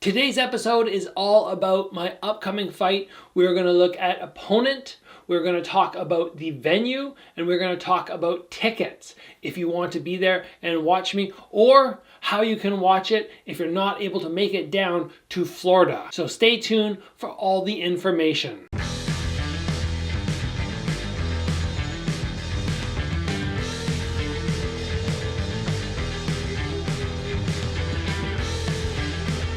Today's episode is all about my upcoming fight. We're going to look at opponent, we're going to talk about the venue, and we're going to talk about tickets if you want to be there and watch me, or how you can watch it if you're not able to make it down to Florida. So stay tuned for all the information.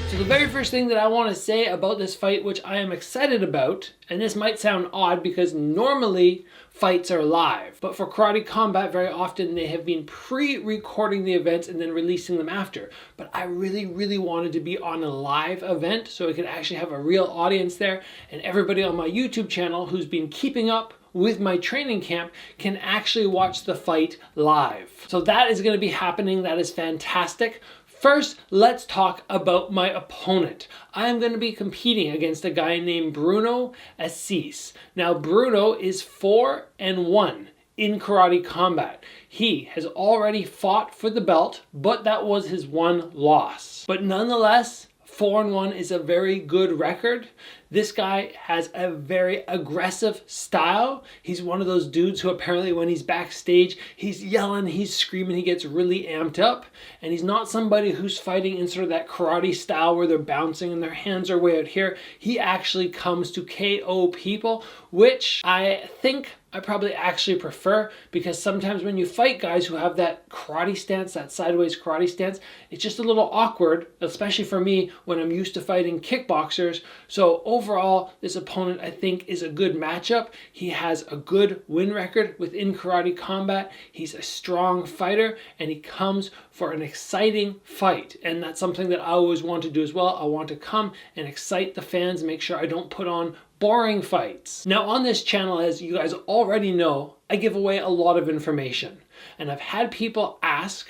So the very first thing that I want to say about this fight, which I am excited about, and this might sound odd because normally fights are live, but for Karate Combat very often they have been pre-recording the events and then releasing them after. But I really wanted to be on a live event so I could actually have a real audience there, and everybody on my YouTube channel who's been keeping up with my training camp can actually watch the fight live. So that is going to be happening. That is fantastic. First, let's talk about my opponent. I am going to be competing against a guy named Bruno Assis. Now, Bruno is 4-1 in Karate Combat. He has already fought for the belt, but that was his one loss. But nonetheless, 4-1 is a very good record. This guy has a very aggressive style. He's one of those dudes who apparently when he's backstage, he's yelling, he's screaming, he gets really amped up. And he's not somebody who's fighting in sort of that karate style where they're bouncing and their hands are way out here. He actually comes to KO people, which I think I probably actually prefer, because sometimes when you fight guys who have that karate stance, that sideways karate stance, it's just a little awkward, especially for me when I'm used to fighting kickboxers. So overall, this opponent I think is a good matchup. He has a good win record within Karate Combat. He's a strong fighter and he comes for an exciting fight. And that's something that I always want to do as well. I want to come and excite the fans, make sure I don't put on boring fights. Now on this channel, as you guys already know, I give away a lot of information. And I've had people ask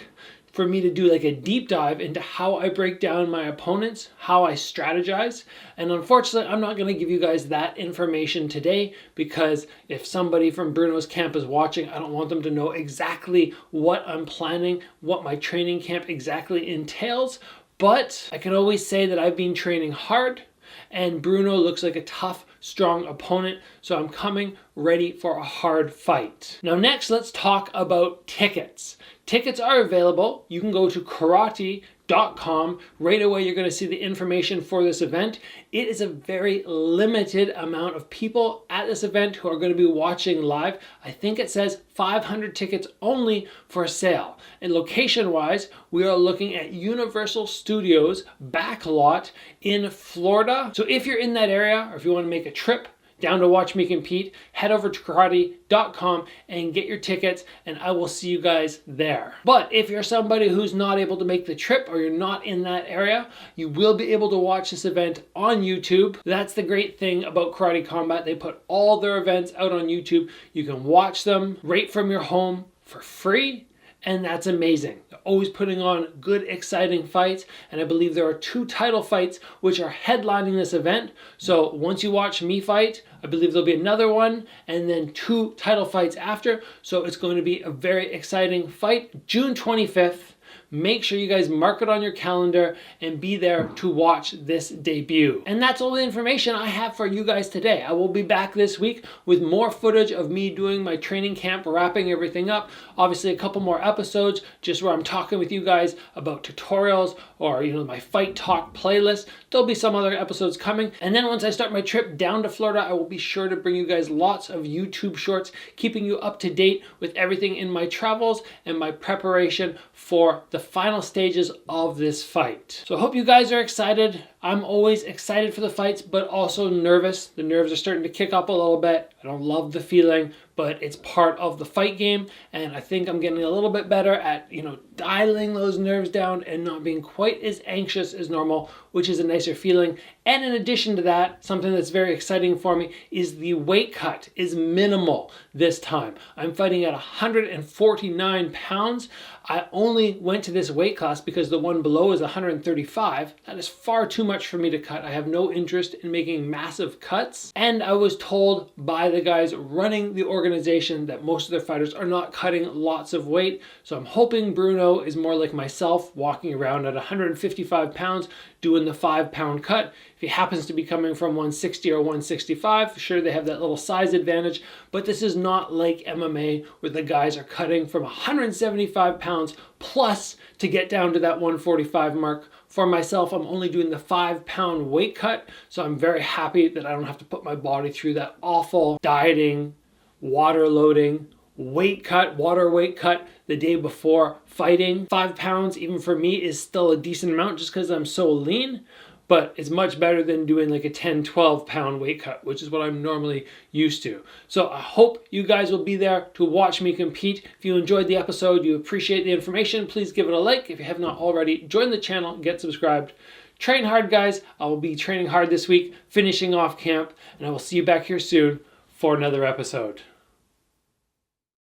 for me to do like a deep dive into how I break down my opponents, how I strategize. And unfortunately, I'm not gonna give you guys that information today, because if somebody from Bruno's camp is watching, I don't want them to know exactly what I'm planning, what my training camp exactly entails. But I can always say that I've been training hard, and Bruno looks like a tough, strong opponent, so I'm coming ready for a hard fight. Now next, let's talk about tickets. Tickets are available. You can go to karate.com. Right away, you're going to see the information for this event. It is a very limited amount of people at this event who are going to be watching live. I think it says 500 tickets only for sale. And location-wise, we are looking at Universal Studios backlot in Florida. So if you're in that area, or if you want to make a trip down to watch me compete, head over to karate.com and get your tickets, and I will see you guys there. But if you're somebody who's not able to make the trip, or you're not in that area, you will be able to watch this event on YouTube. That's the great thing about Karate Combat. They put all their events out on YouTube. You can watch them right from your home for free. And that's amazing. They're always putting on good, exciting fights. And I believe there are 2 title fights which are headlining this event. So once you watch me fight, I believe there'll be another one, and then 2 title fights after. So it's going to be a very exciting fight. June 25th. Make sure you guys mark it on your calendar and be there to watch this debut. And that's all the information I have for you guys today. I will be back this week with more footage of me doing my training camp, wrapping everything up. Obviously a couple more episodes just where I'm talking with you guys about tutorials, or my fight talk playlist. There'll be some other episodes coming. And then once I start my trip down to Florida, I will be sure to bring you guys lots of YouTube shorts, keeping you up to date with everything in my travels and my preparation for the final stages of this fight. So I hope you guys are excited. I'm always excited for the fights, but also nervous. The nerves are starting to kick up a little bit. I don't love the feeling, but it's part of the fight game. And I think I'm getting a little bit better at, dialing those nerves down and not being quite as anxious as normal, which is a nicer feeling. And in addition to that, something that's very exciting for me is the weight cut is minimal this time. I'm fighting at 149 pounds. I only went to this weight class because the one below is 135. That is far too much for me to cut. I have no interest in making massive cuts. And I was told by the guys running the organization organization that most of their fighters are not cutting lots of weight. So I'm hoping Bruno is more like myself, walking around at 155 pounds, doing the 5-pound cut. If he happens to be coming from 160 or 165, sure, they have that little size advantage, but this is not like MMA where the guys are cutting from 175 pounds plus to get down to that 145 mark. For myself, I'm only doing the 5-pound weight cut, so I'm very happy that I don't have to put my body through that awful dieting, water loading, water weight cut the day before fighting. 5 pounds, even for me, is still a decent amount just because I'm so lean, but it's much better than doing like a 10, 12 pound weight cut, which is what I'm normally used to. So I hope you guys will be there to watch me compete. If you enjoyed the episode, you appreciate the information, please give it a like. If you have not already, join the channel, get subscribed. Train hard, guys. I will be training hard this week, finishing off camp, and I will see you back here soon for another episode.